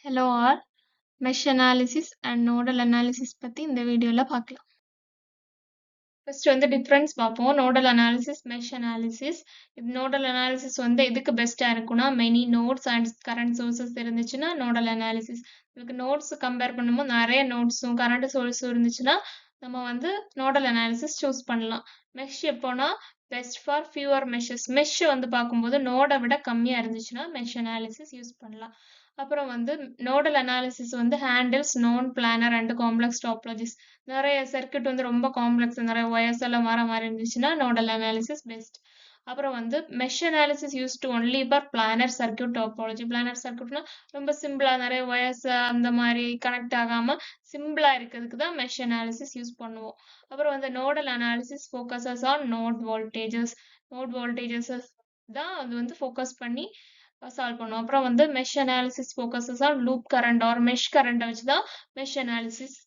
Hello all. Mesh analysis and nodal analysis பத்தி இந்த வீடியோல பார்க்கலாம். First வந்து difference பார்ப்போம். Nodal analysis, mesh analysis. Nodal analysis வந்து எதுக்கு பெஸ்டா இருக்கும்னா many nodes and current sources இருந்துச்சுன்னா nodal analysis. உங்களுக்கு nodes கம்பேர் பண்ணும்போது நிறைய நோட்ஸும் current source இருந்துச்சுன்னா நம்ம வந்து nodal analysis சூஸ் பண்ணலாம். mesh எப்போனா best for fewer meshes. mesh வந்து பார்க்கும்போது நோட விட கம்மியா இருந்துச்சுன்னா mesh analysis யூஸ் பண்ணலாம். அப்புறம் வந்து நோடல் அனாலிசிஸ் வந்து handles known planar and complex topologies. நிறைய சர்க்யூட் வந்து ரொம்ப காம்ப்ளெக்ஸ் நிறைய ஒயர்ஸ் எல்லாம் வர மாதிரி இருந்துச்சுன்னா நோடல் அனாலிசிஸ் பெஸ்ட். அப்புறம் வந்து mesh analysis use to only for planar circuit topology. Planar சர்க்யூட்னா ரொம்ப சிம்பிளா நிறைய ஒயர்ஸ் அந்த மாதிரி கனெக்ட் ஆகாம சிம்பிளா இருக்கிறதுக்கு தான் மெஷ் அனாலிசிஸ் யூஸ் பண்ணுவோம். அப்புறம் வந்து nodal analysis focuses on node voltages. Node voltages தான் அது வந்து ஃபோக்கஸ் பண்ணி சால்வ் பண்ணுவோம். அப்புறம் வந்து mesh analysis focuses on loop current or mesh current வச்சு தான் மெஷ் அனாலிசிஸ்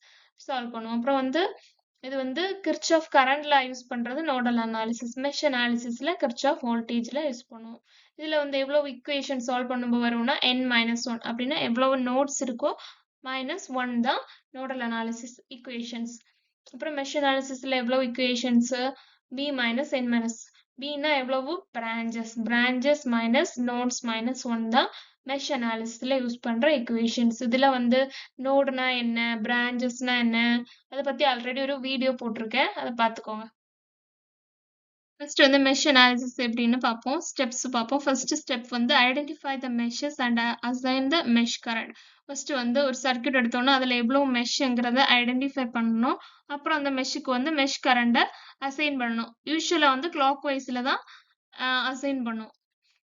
சால்வ் பண்ணுவோம். அப்புறம் வந்து இது வந்து கிர்ச்சாஃப் கரண்ட்ல யூஸ் பண்றது நோடல் அனாலிசிஸ். மெஷ் அனாலிசிஸ்ல கிர்ச்சாஃப் வோல்டேஜ்ல யூஸ் பண்ணுவோம். இதுல வந்து எவ்வளவு ஈக்குவேஷன் சால்வ் பண்ணும்போது வரும்னா n-1 அப்படின்னா எவ்வளவு நோட்ஸ் இருக்கோ -1 தான் நோடல் அனாலிசிஸ் ஈக்குவேஷன்ஸ். அப்புறம் மெஷ் அனாலிசிஸ்ல எவ்வளவு ஈக்குவேஷன்ஸ் b - n-. bனா எவ்வளவு பிரான்ச்சஸ் மைனஸ் நோட்ஸ் -1 தான் மெஷ் அனாலிசிஸ்ல யூஸ் பண்ற ஈக்குவேஷன்ஸ். இதுல வந்து நோடுனா என்ன, பிரான்ச்சஸ்னா என்ன, அதை பத்தி ஆல்ரெடி ஒரு வீடியோ போட்டிருக்கேன், அதை பார்த்துக்கோங்க. ஃபர்ஸ்ட் வந்து மெஷ் அனாலிசிஸ் எப்படின்னு பார்ப்போம். ஸ்டெப்ஸ் பார்ப்போம். ஃபர்ஸ்ட் ஸ்டெப் வந்து identify the meshes and assign the mesh current. First வந்து ஒரு சர்க்யூட் எடுத்தோம்னா அதுல எவ்வளவு மெஷ்ங்கிறத ஐடென்டிஃபை பண்ணணும். அப்புறம் அந்த மெஷ்க்கு வந்து மெஷ் கரண்ட அசைன் பண்ணணும். யூஸ்வலா வந்து கிளாக் வைஸ்ல தான் அசைன் பண்ணுவோம்.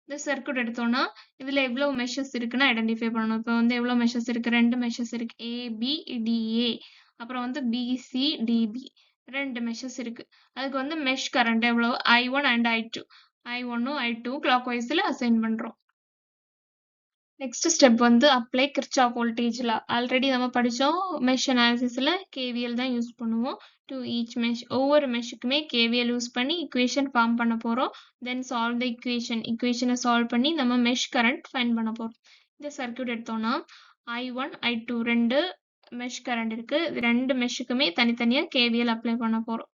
இந்த சர்க்யூட் எடுத்தோம்னா இதுல எவ்வளவு மெஷஸ் இருக்குன்னு ஐடென்டிஃபை பண்ணணும். இப்போ வந்து எவ்வளவு மெஷஸ் இருக்கு, 2 மெஷஸ் இருக்கு, ABDA. அப்புறம் வந்து BCDB, 2 மெஷஸ் இருக்கு. அதுக்கு வந்து மெஷ் கரண்ட் எவ்வளவு I1 and I2. I1 I2 clock வைஸ்ல அசைன் பண்றோம். நெக்ஸ்ட் ஸ்டெப் வந்து apply Kirchhoff voltage law. Already நம்ம படிச்சோம் மெஷ் அனாலிசிஸ்ல KVL தான் யூஸ் பண்ணுவோம். டு ஈச் மெஷ், ஒவ்வொரு மெஷ்க்குமே KVL யூஸ் பண்ணி ஈக்குவேஷன் ஃபார்ம் பண்ண போறோம். தென் சால்வ் த ஈக்குவேஷனை சால்வ் பண்ணி நம்ம மெஷ் கரண்ட் ஃபைண்ட் பண்ண போறோம். இந்த சர்க்யூட் எடுத்தோம்னா I1 I2 2 மெஷ் கரண்ட் இருக்கு. ரெண்டு மெஷ்க்குமே தனித்தனியா KVL அப்ளை பண்ண போறோம்.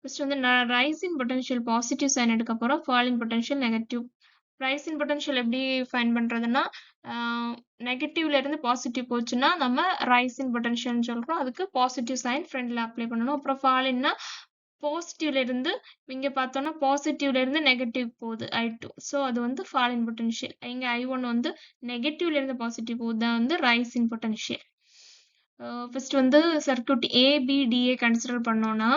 ஃபர்ஸ்ட் வந்து rise in potential positive sign எடுக்க போறோம், fall in potential negative. Rise in potential எப்படி ஃபைண்ட் பண்றதுன்னா நெகட்டிவ்ல இருந்து பாசிட்டிவ் போச்சுன்னா நம்ம ரைஸ் இன் பொட்டன்ஷியல் சொல்றோம். அதுக்கு பாசிட்டிவ் சைன் ஃப்ரண்ட்ல அப்ளை பண்ணணும். அப்புறம் ஃபால் இன்னா பாசிட்டிவ்ல இருந்து இங்க பார்த்தோம்னா பாசிட்டிவ்ல இருந்து நெகட்டிவ் போகுது I2. ஸோ அது வந்து ஃபால் இன் பொட்டன்ஷியல். இங்க I1 வந்து நெகட்டிவ்ல இருந்து பாசிட்டிவ் போகுது, தான் வந்து ரைஸ் இன் பொட்டன்ஷியல். ஃபர்ஸ்ட் வந்து சர்க்யூட் ABDA கன்சிடர் பண்ணோம்னா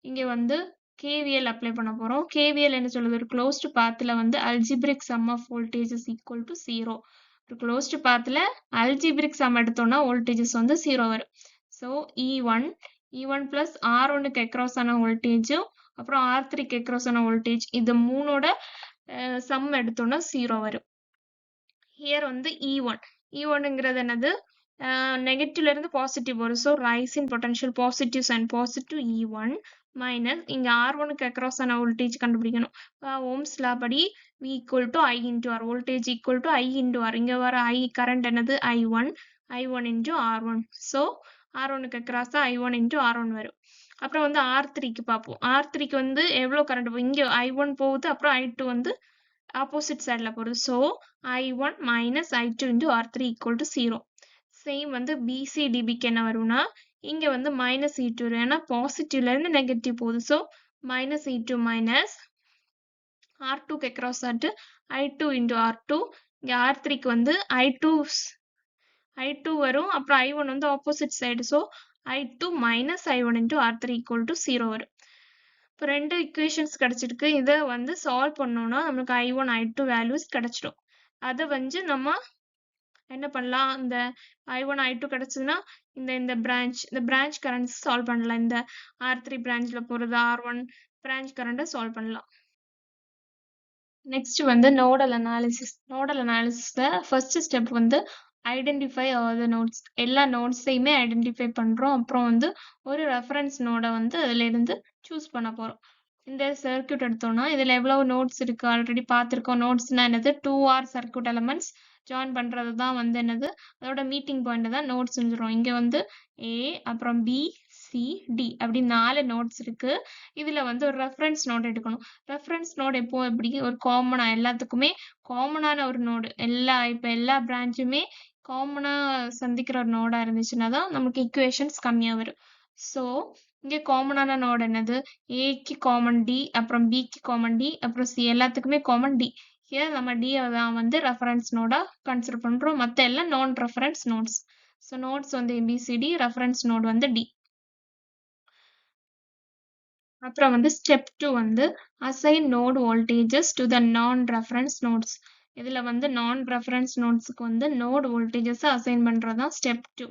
இங்க வந்து KVL அப்ளை பண்ண போறோம். KVL என்ன சொல்லுது, ஒரு க்ளோஸ்டு பாத்ல வந்து algebraic sum of voltages equal to 0. ஒரு க்ளோஸ்டு பாத்ல அல்ஜிப்ரிக் சம் எடுத்தோம்னா வோல்டேஜஸ் வந்து 0 வரும். ஸோ E1 பிளஸ் R1க்கு அக்ராஸ் ஆன வோல்டேஜும் அப்புறம் R3க்கு அக்ராஸ் ஆன வோல்டேஜ் இது மூணோட சம் எடுத்தோம்னா 0 வரும். ஹியர் வந்து E1ங்கிறது என்னது, நெகட்டிவ்ல இருந்து பாசிட்டிவ் வரும். So rise in potential positive sign positive E1 minus இங்க R1க்கு அக்ராஸ் ஆன வோல்டேஜ் கண்டுபிடிக்கணும். ஓம்ஸ் லா படி V equal to I into R, voltage equal to I into R. இங்க வர I கரண்ட் என்னது I1 into R1. ஸோ R1க்கு across I1 into R1 வரும். அப்புறம் வந்து R3க்கு பார்ப்போம். R3க்கு வந்து எவ்வளவு கரண்ட் போகும், இங்க I1 போகுது, அப்புறம் I2 வந்து ஆப்போசிட் சைட்ல போகுது. So I1 minus I2 into R3 equal to 0. Same வந்து BCDBக்கு என்ன வரும்னா இங்க வந்து மைனஸ் E2 வரும். ஏன்னா பாசிட்டிவ்ல இருந்து நெகட்டிவ் போகுது. ஸோ மைனஸ் E2 மைனஸ் R2க்கு அக்ராஸ் ஆட்டு I2 into R2. இங்க R3க்கு வந்து I2 வரும், அப்புறம் I1 வந்து opposite side. So I2 minus I1 into R3 equal to 0 வரும். இப்போ ரெண்டு ஈக்குவேஷன்ஸ் கிடைச்சிருக்கு. இதை வந்து சால்வ் பண்ணோம்னா நமக்கு I1 I2 வேல்யூஸ் கிடைச்சிடும். அதை வந்து நம்ம என்ன பண்ணலாம், இந்த I1 I2 கிடைச்சதுன்னா இந்த பிரான்ச் கரண்ட் சால்வ் பண்ணலாம். இந்த R3 பிரான்ச்ல போறது R1 பிரான்ச் கரண்ட சால்வ் பண்ணலாம். நெக்ஸ்ட் வந்து நோடல் அனாலிசிஸ்ல ஃபர்ஸ்ட் ஸ்டெப் வந்து ஐடென்டிஃபை ஆல் த நோட்ஸ். எல்லா நோட்ஸையுமே ஐடென்டிஃபை பண்றோம். அப்புறம் வந்து ஒரு ரெஃபரன்ஸ் நோட வந்து அதுல இருந்து சூஸ் பண்ண போறோம். இந்த சர்க்யூட் எடுத்தோம்னா இதில் எவ்வளவு நோட்ஸ் இருக்கு ஆல்ரெடி பார்த்துருக்கோம். நோட்ஸ்னா என்னது 2R சர்க்யூட் எலமெண்ட்ஸ் ஜாயின் பண்ணுறது தான் வந்து என்னது அதோட மீட்டிங் பாயிண்ட் தான் நோட்ஸ் சொல்கிறோம். இங்கே வந்து A அப்புறம் B C D அப்படி 4 நோட்ஸ் இருக்கு. இதில் வந்து ஒரு ரெஃபரன்ஸ் நோட் எடுக்கணும். ரெஃபரன்ஸ் நோட் எப்போ எப்படி ஒரு காமனாக எல்லாத்துக்குமே காமனான ஒரு நோடு இப்போ எல்லா பிரான்ச்சுமே காமனாக சந்திக்கிற ஒரு நோடாக இருந்துச்சுன்னா தான் நமக்கு ஈக்குவேஷன்ஸ் கம்மியாக வரும். ஸோ இங்கே காமனான நோடு என்னது ஏக்கு காமன் டி அப்புறம் பிக்கு காமன் டி அப்புறம் சி எல்லாத்துக்குமே காமன் டி. ஹியர் நம்ம டி தான் வந்து ரெஃபரன்ஸ் நோடா கன்சிடர் பண்றோம். மற்ற எல்லாம் non reference nodes. So nodes வந்து ஏபிசிடி ரெஃபரன்ஸ் நோட் வந்து டி. அப்புறம் வந்து ஸ்டெப் 2 வந்து assign node voltages to the non reference notes. இதில் வந்து நான் ரெஃபரன்ஸ் நோட்ஸுக்கு வந்து நோட் வோல்டேஜஸை அசைன் பண்ணுறது தான் ஸ்டெப் 2.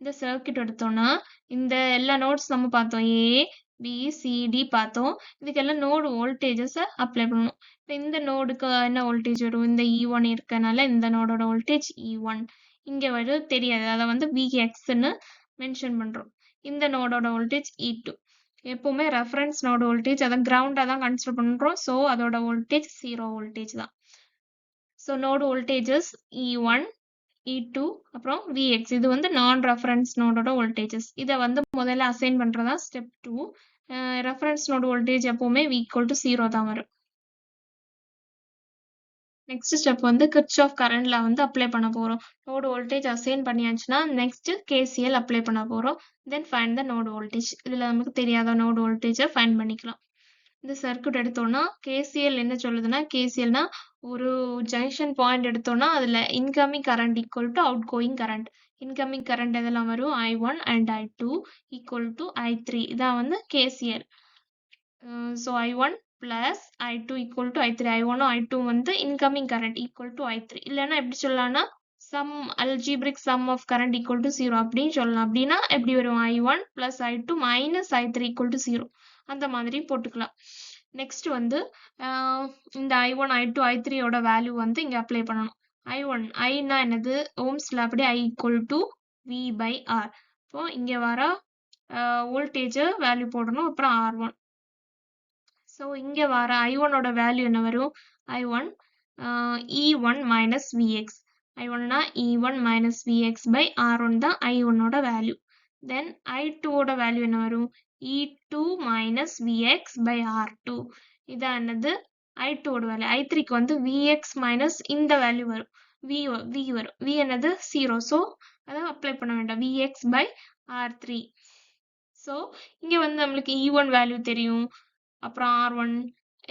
இந்த சர்க்யூட் எடுத்தோம்னா இந்த எல்லா நோட்ஸ் நம்ம பார்த்தோம். ஏ பி சி டி பார்த்தோம். இதுக்கெல்லாம் நோடு வோல்டேஜஸை அப்ளை பண்ணணும். இப்போ இந்த நோடுக்கு என்ன வோல்டேஜ் வரும்? இந்த E1 இருக்கனால இந்த நோடோட வோல்டேஜ் E1. இங்கே வரும் தெரியாது, அதை வந்து Vxன்னு மென்ஷன் பண்ணுறோம். இந்த நோடோட வோல்டேஜ் E2. எப்பவுமே ரெஃபரன்ஸ் நோடு வோல்டேஜ் அதை கிரவுண்டாக தான் கன்சிடர் பண்ணுறோம். ஸோ அதோட வோல்டேஜ் 0 வோல்டேஜ் தான். So node voltages E1 E2 அப்புறம் Vx இது வந்து நான் ரெஃபரன்ஸ் நோடோட வோல்டேஜஸ். இதை வந்து முதல்ல அசைன் பண்ணுறதா ஸ்டெப் 2. ரெஃபரன்ஸ் நோடு வோல்டேஜ் எப்பவுமே V = 0 தான் வரும். நெக்ஸ்ட் ஸ்டெப் வந்து கிர்ச்சாஃப் கரண்ட்ல வந்து அப்ளை பண்ண போகிறோம். நோடு வோல்டேஜ் அசைன் பண்ணியாச்சுன்னா நெக்ஸ்ட் KCL அப்ளை பண்ண போகிறோம். Then find the node voltage. இதில் நமக்கு தெரியாத நோடு வோல்டேஜை ஃபைண்ட் பண்ணிக்கலாம். இந்த சர்க்யூட் எடுத்தோம்னா KCL என்ன சொல்லுதுன்னா, KCLனா ஒரு ஜங்ஷன் பாயிண்ட் எடுத்தோம்னா அதில் incoming current equal to out going current. Incoming current எதெல்லாம் வரும்? I1 and I2 equal to I3. இதான் வந்து KCL. So I1 plus I2 equal to I3. I1 I2 வந்து incoming current equal to I3. இல்லைன்னா எப்படி சொல்லலாம்னா sum algebraic sum of current equal to 0 அப்படின்னு சொல்லலாம். அப்படின்னா எப்படி வரும்? I1 plus I2 minus I3 equal to 0. அந்த மாதிரி போட்டுக்கலாம். நெக்ஸ்ட் வந்து இந்த I1 I2 I3 ஓட வேல்யூ வந்து இங்க அப்ளை பண்ணணும். I1 ஐனா என்னது? ஓம்ஸ்ல அப்படி I equal to V by R. இப்போ இங்க வர வோல்டேஜ் வேல்யூ போடணும். அப்புறம் R1. ஸோ இங்கே வர I1ஓட வேல்யூ என்ன வரும்? I1 E1 minus Vx. I1னா E1 minus Vx by R1 தான் I1ஓட வேல்யூ. தென் I2ஓட வேல்யூ என்ன வரும்? E2 minus Vx by R2. இதான் என்னது? I2ஓட வேல்யூ. I3க்கு வந்து Vx minus இந்த வேல்யூ வரும். V வரும். V என்னது? 0. ஸோ அதை அப்ளை பண்ண வேண்டாம். Vx by R3. ஸோ இங்கே வந்து நம்மளுக்கு E1 வேல்யூ தெரியும். அப்புறம் R1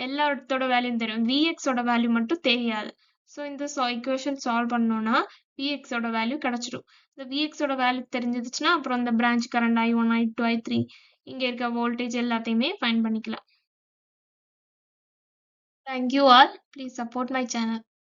எல்லா இடத்தோட வேல்யூ தெரியும். Vxோட வேல்யூ மட்டும் தெரியாது. ஸோ இந்த ஈக்குவேஷன் சால்வ் பண்ணோம்னா Vxோட வேல்யூ கிடைச்சிடும். இந்த Vxோட வேல்யூ தெரிஞ்சிருச்சுன்னா அப்புறம் இந்த branch current I1 I2 I3 இங்கே இருக்க வோல்டேஜ் எல்லாத்தையுமே ஃபைண்ட் பண்ணிக்கலாம். Thank you all. Please support my channel.